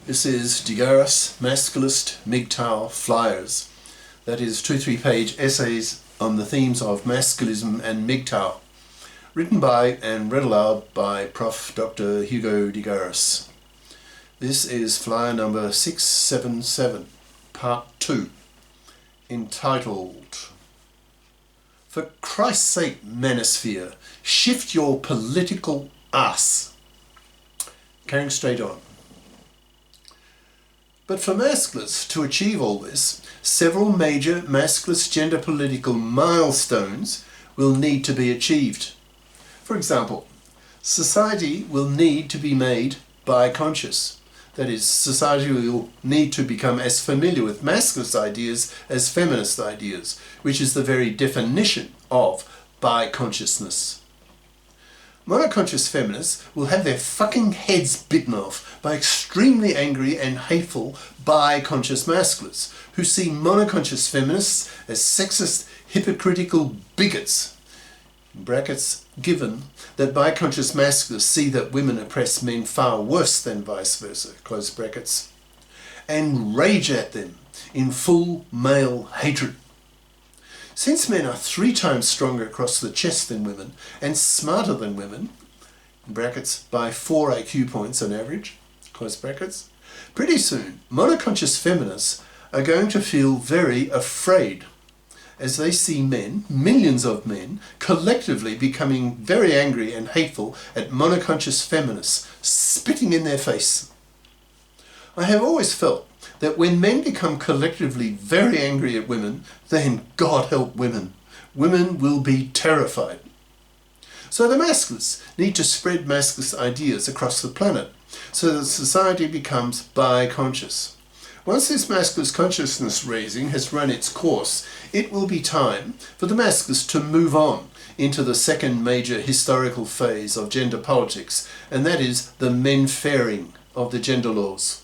This is Garis, Masculist, MGTOW flyers. That is 2-3 page essays on the themes of Masculism and MGTOW, written by and read aloud by Prof. Dr. Hugo de Garis. This is flyer number 677, part 2, entitled, "For Christ's sake, Manosphere, shift your political arse." Carrying straight on. But for Masculists to achieve all this, several major Masculist gender political milestones will need to be achieved. For example, society will need to be made bi-conscious. That is, society will need to become as familiar with Masculist ideas as feminist ideas, which is the very definition of bi-consciousness. Monoconscious feminists will have their fucking heads bitten off by extremely angry and hateful bi-conscious masculists who see monoconscious feminists as sexist, hypocritical bigots. In brackets, given that bi-conscious masculists see that women oppress men far worse than vice versa, close brackets, and rage at them in full male hatred. Since men are 3 times stronger across the chest than women and smarter than women, in brackets, by 4 IQ points on average, close brackets, pretty soon monoconscious feminists are going to feel very afraid as they see men, millions of men, collectively becoming very angry and hateful at monoconscious feminists, spitting in their face. I have always felt that when men become collectively very angry at women, then God help women. Women will be terrified. So the Masculists need to spread Masculist ideas across the planet so that society becomes bi-conscious. Once this Masculist consciousness raising has run its course, it will be time for the Masculists to move on into the second major historical phase of gender politics, and that is the menfairing of the gender laws.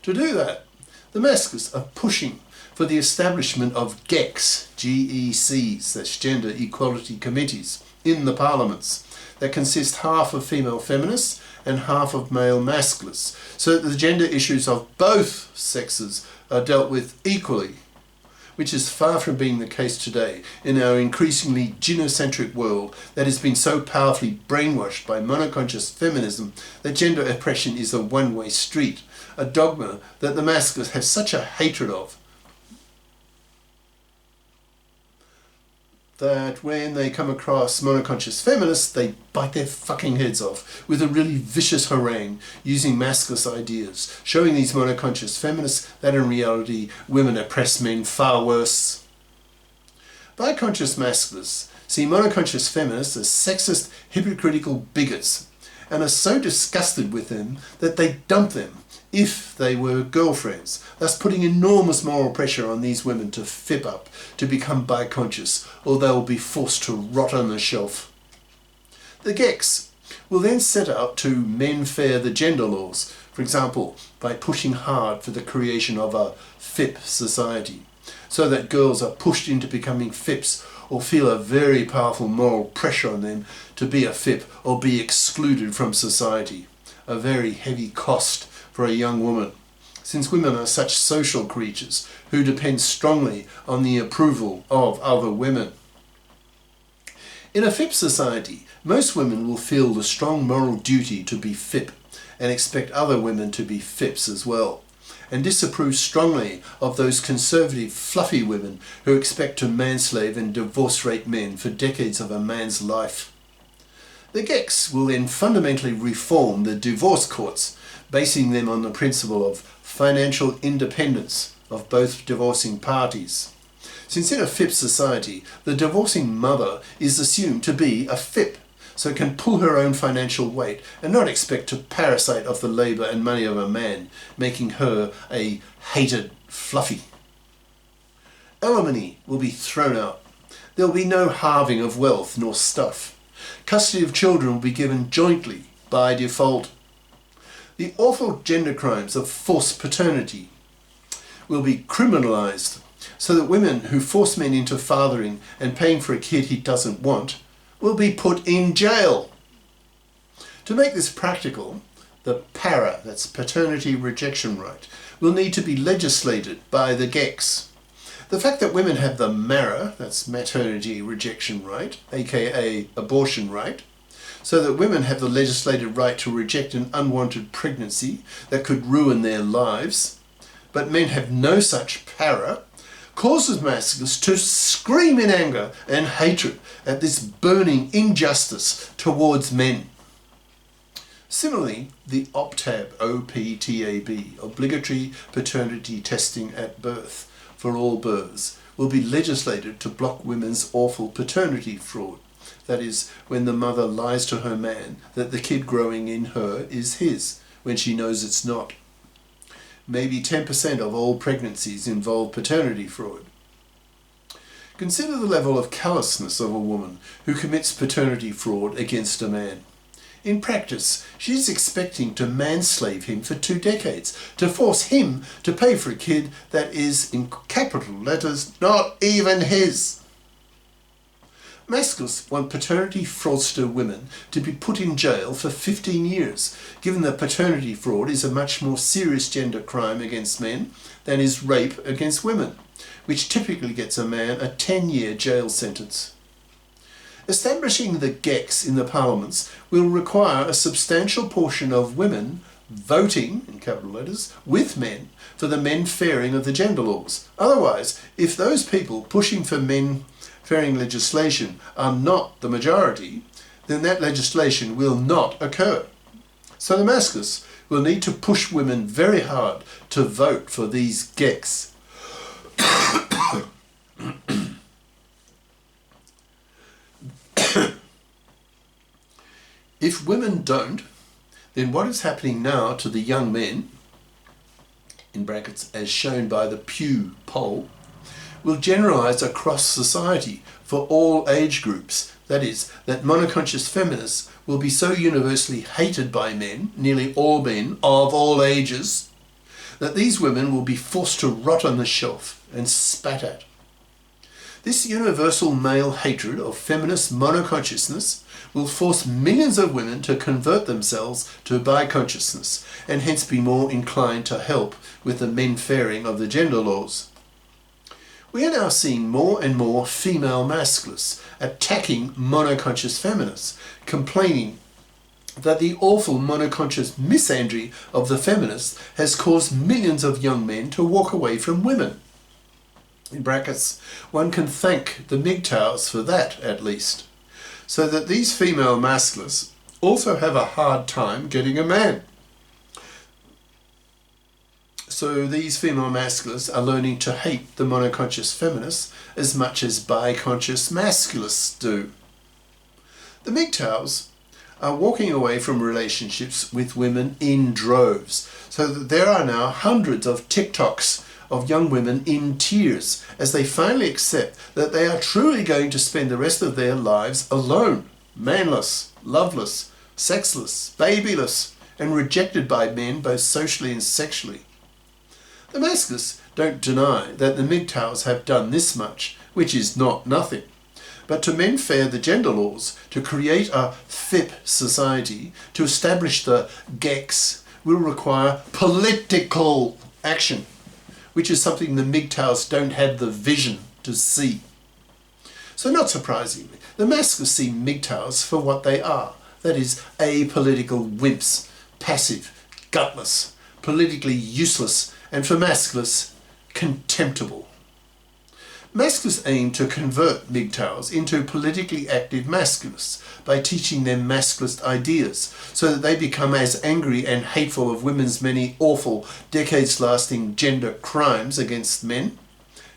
To do that, the Masculists are pushing for the establishment of GECs, G-E-Cs, that's Gender Equality Committees, in the parliaments that consist half of female feminists and half of male masculists, so that the gender issues of both sexes are dealt with equally, which is far from being the case today in our increasingly gynocentric world that has been so powerfully brainwashed by monoconscious feminism that gender oppression is a one-way street, a dogma that the Masculists have such a hatred of that when they come across monoconscious feminists, they bite their fucking heads off with a really vicious harangue using Masculist ideas, showing these monoconscious feminists that in reality women oppress men far worse. Bi-conscious Masculists see monoconscious feminists as sexist, hypocritical bigots and are so disgusted with them that they dump them if they were girlfriends, thus putting enormous moral pressure on these women to fib up, to become bi-conscious, or they will be forced to rot on the shelf. The GECs will then set out to menfair the gender laws, for example, by pushing hard for the creation of a FIP society, so that girls are pushed into becoming FIPs or feel a very powerful moral pressure on them to be a FIP or be excluded from society, a very heavy cost for a young woman, since women are such social creatures who depend strongly on the approval of other women. In a FIP society, most women will feel the strong moral duty to be FIP and expect other women to be FIPs as well, and disapprove strongly of those conservative, fluffy women who expect to manslave and divorce rape men for decades of a man's life. The GECs will then fundamentally reform the divorce courts, basing them on the principle of financial independence of both divorcing parties. Since in a FIP society, the divorcing mother is assumed to be a FIP, so can pull her own financial weight and not expect to parasite off the labour and money of a man, making her a hated fluffy. Alimony will be thrown out. There will be no halving of wealth nor stuff. Custody of children will be given jointly by default. The awful gender crimes of forced paternity will be criminalised so that women who force men into fathering and paying for a kid he doesn't want will be put in jail. To make this practical, the PARA, that's paternity rejection right, will need to be legislated by the GECs. The fact that women have the MARA, that's maternity rejection right, aka abortion right, so that women have the legislated right to reject an unwanted pregnancy that could ruin their lives, but men have no such PARA, causes Masculists to scream in anger and hatred at this burning injustice towards men. Similarly, the OPTAB, OPTAB, obligatory paternity testing at birth for all births, will be legislated to block women's awful paternity fraud. That is, when the mother lies to her man that the kid growing in her is his, when she knows it's not. Maybe 10% of all pregnancies involve paternity fraud. Consider the level of callousness of a woman who commits paternity fraud against a man. In practice, she's expecting to manslave him for 2 decades, to force him to pay for a kid that is, in capital letters, not even his. Masculists want paternity fraudster women to be put in jail for 15 years, given that paternity fraud is a much more serious gender crime against men than is rape against women, which typically gets a man a 10-year jail sentence. Establishing the GECs in the parliaments will require a substantial portion of women voting, in capital letters, with men for the menfairing of the gender laws. Otherwise, if those people pushing for menfairing legislation are not the majority, then that legislation will not occur. So the Masculists will need to push women very hard to vote for these GECs. If women don't, then what is happening now to the young men, in brackets as shown by the Pew poll, will generalise across society for all age groups. That is, that monoconscious feminists will be so universally hated by men, nearly all men of all ages, that these women will be forced to rot on the shelf and spat at. This universal male hatred of feminist monoconsciousness will force millions of women to convert themselves to bi-consciousness and hence be more inclined to help with the menfairing of the gender laws. We are now seeing more and more female masculists attacking monoconscious feminists, complaining that the awful monoconscious misandry of the feminists has caused millions of young men to walk away from women. In brackets, one can thank the MGTOWs for that at least, so that these female masculists also have a hard time getting a man. So these female masculists are learning to hate the monoconscious feminists as much as bi-conscious masculists do. The MGTOWs are walking away from relationships with women in droves, so that there are now hundreds of TikToks of young women in tears as they finally accept that they are truly going to spend the rest of their lives alone, manless, loveless, sexless, babyless, and rejected by men both socially and sexually. The Masculists don't deny that the MGTOWs have done this much, which is not nothing. But to menfair the gender laws, to create a FIP society, to establish the GECs, will require political action, which is something the MGTOWs don't have the vision to see. So not surprisingly, the Masculists see MGTOWs for what they are, that is, apolitical wimps, passive, gutless, politically useless, and for Masculists, contemptible. Masculists aim to convert MGTOWs into politically active Masculists by teaching them Masculist ideas so that they become as angry and hateful of women's many awful, decades-lasting gender crimes against men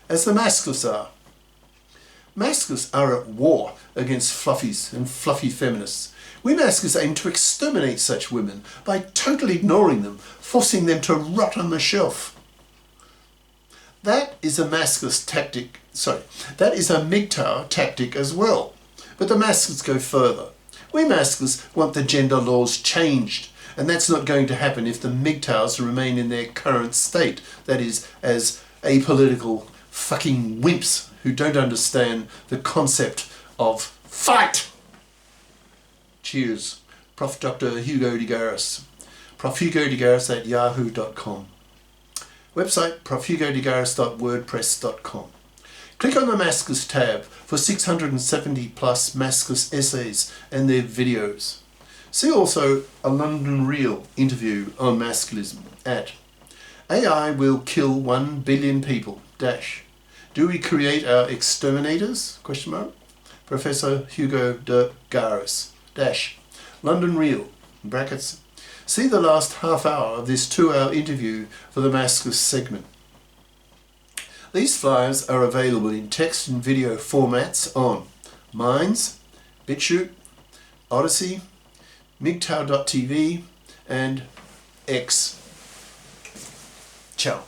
as the Masculists are. Masculists are at war against fluffies and fluffy feminists. We Masculists aim to exterminate such women by totally ignoring them, forcing them to rot on the shelf. That is a Masculist tactic, that is a MGTOW tactic as well. But the Masculists go further. We Masculists want the gender laws changed, and that's not going to happen if the MGTOWs remain in their current state, that is, as apolitical fucking wimps who don't understand the concept of fight. Cheers. Prof. Dr. Hugo de Garis. profugodegaris@yahoo.com. Website profugodegaris.wordpress.com. Click on the Masculist tab for 670 plus Masculist essays and their videos. See also a London Reel interview on Masculism at AI will kill 1 billion people, dash. Do we create our exterminators? Question mark. Professor Hugo de Garis, dash. London Reel, in brackets. See the last half hour of this 2-hour interview for the Masculist segment. These flyers are available in text and video formats on Minds, BitChute, Odyssey, MGTOW.tv and X. Ciao.